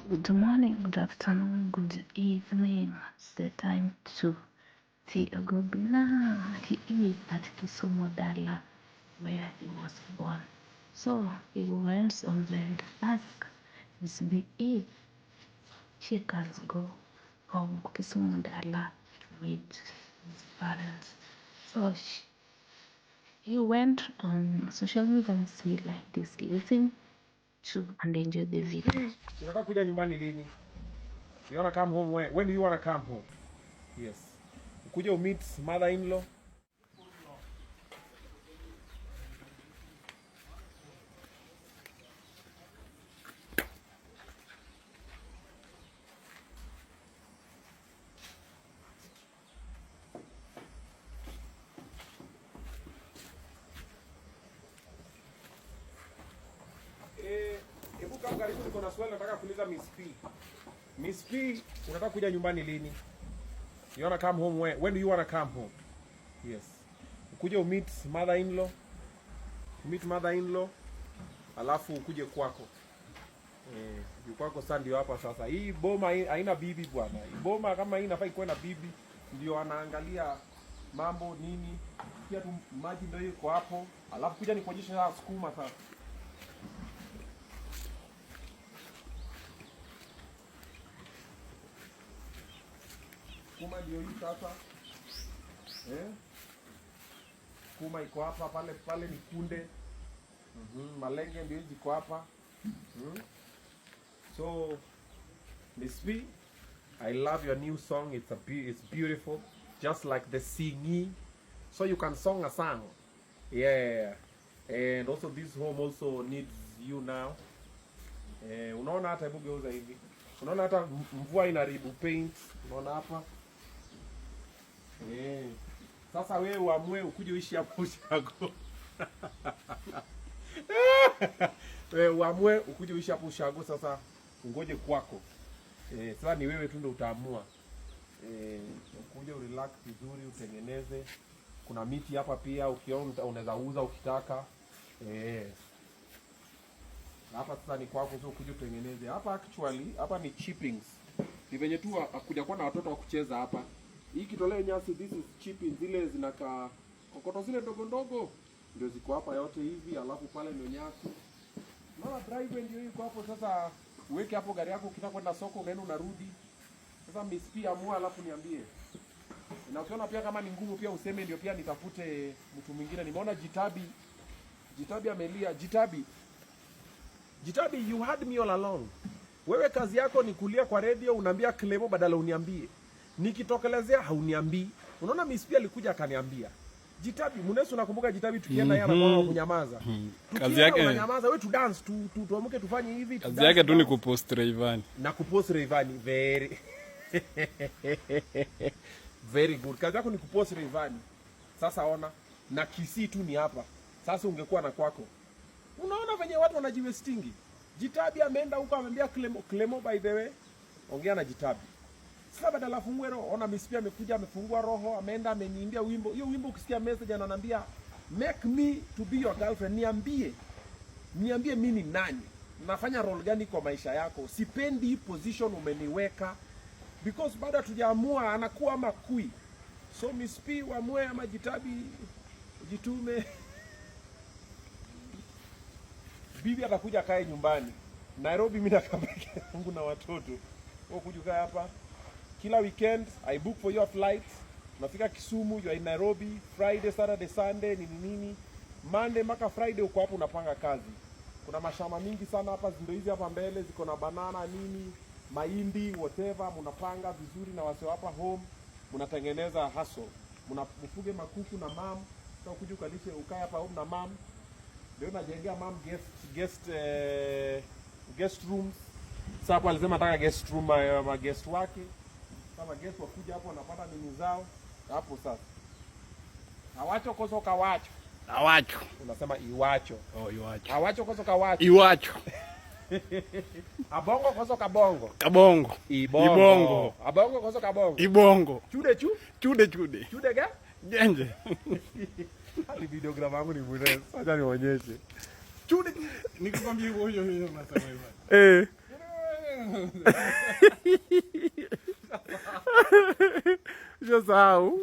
Good morning, good afternoon, good evening. It's the time to see a good He is at Kisumu Dala, where he was born. So he went on the ask his BE. She can go home Kisumu Dala with his parents. So he went on social media and see like this. Listen to and enjoy the video. Unataka kuja nyumbani lini? You wanna come home when do you wanna come home? Yes. Ukuja meet mother-in-law. Hebu kama karibu niko na swali nataka kuuliza Miss P. Miss P, unataka kuja nyumbani lini? You wanna come home when do you wanna come home? Yes. Ukuja meet mother-in-law. Meet mother-in-law. Alafu ukuje kwako. Kwako sasa ndio hapa sasa. Hii boma haina bibi bwana. Hii boma kama hii inafaa ikuwe na bibi ndio anaangalia mambo nini. Pia tu maji ndio iko hapo. Alafu kuja nikuonyeshe sasa sukuma sasa. Sukuma ndio hii sasa. Sukuma iko hapa, pale ni kunde. Malenge ndio ziko hapa. So Miss V, I love your new song. It's beautiful, just like the singing. So you can sing a song. Yeah. And also this home also needs you now. Unaona hata hebu geuza hivi. Unaona hata mvua inaribu paint. Unaona hapa? Sasa wewe uamue ukuje uishi hapo Ushago. Wewe uamue ukuje uishi hapo Ushago sasa ungoje kwako. Sasa ni wewe tu ndio utaamua. Ukuje urelax vizuri utengeneze. Kuna miti hapa pia ukiona unaweza uza ukitaka. Hapa sasa ni kwako sio ukuje utengeneze. Hapa actually hapa ni chippings. Ni venye tu akuja kuwa na watoto wa kucheza hapa. Hii kitoleo nyasi, this is chippings, zile zinaka kokoto zile ndogo ndogo ndio ziko hapa yote hivi, alafu pale ndio nyasi. Naona driveway ndio iko hapo. Sasa uweke hapo gari yako, ukitaka kwenda soko unaenda unarudi. Sasa Miss P amua, alafu niambie. Na ukiona pia kama ni ngumu pia useme ndio pia nitafute mtu mwingine. Nimeona Jitabi amelia. Jitabi, you had me all along. Wewe kazi yako ni kulia kwa radio unaambia Clemo badala uniambie. Nikitokelezea hauniambii. Unaona Miss P alikuja akaniambia. Jitabi, Munesu nakumbuka Jitabi tukienda yana kwa kunyamaza. Kazi yake unanyamaza, wewe tu dance tuamke tufanye hivi. Kazi yake tu ni kupost Rayvanny. Na kupost Rayvanny very good. Kazi yako ni kupost Rayvanny. Sasa ona na Kisii tu ni hapa. Sasa ungekuwa na kwako. Unaona venye watu wanajiwestingi. Jitabi ameenda huko amemwambia Clemo by the way. Ongea na Jitabi. Sasa badala afungue roho, ona Miss P amekuja amefungua roho, ameenda ameniimbia wimbo. Hiyo wimbo ukisikia message ananiambia make me to be your girlfriend. Niambie mimi ni nani? Nafanya role gani kwa maisha yako? Sipendi position umeniweka because baada tujaamua anakuwa ama kui. So Miss P uamue ama Jitabi jitume. Bibi atakuja kae nyumbani. Nairobi mimi nakaa peke yangu na watoto. Wewe kuja kaa hapa. Kila weekend I book for your flight. Nafika Kisumu, you are in Nairobi, Friday, Saturday, Sunday, nini. Monday mpaka Friday uko hapo unapanga kazi. Kuna mashamba mingi sana hapa, ndio hizi hapa mbele ziko na banana nini, mahindi, whatever, mnapanga vizuri na wase hapa home, mnatengeneza hustle. Mnafuge makuku na mam, sasa ukuje ukalishe ukae hapa home na mam. Ndio najengea mam guest rooms. Sasa hapo alisema nataka guest room ma guest wake. Kama guest wakuja hapo wanapata nini zao hapo sasa. Awacho kosoka wacho. Awacho. Unasema iwacho. Oh, iwacho. Awacho kosoka wacho. Iwacho. Abongo kosoka bongo. Kabongo. Ibongo. Abongo kosoka bongo. Ibongo. Chude. Chude ga? Genje. Hadi videogram yangu ni bure. Acha nionyeshe. Chude. Nikikwambia huyo unasema hivyo. Ushasahau.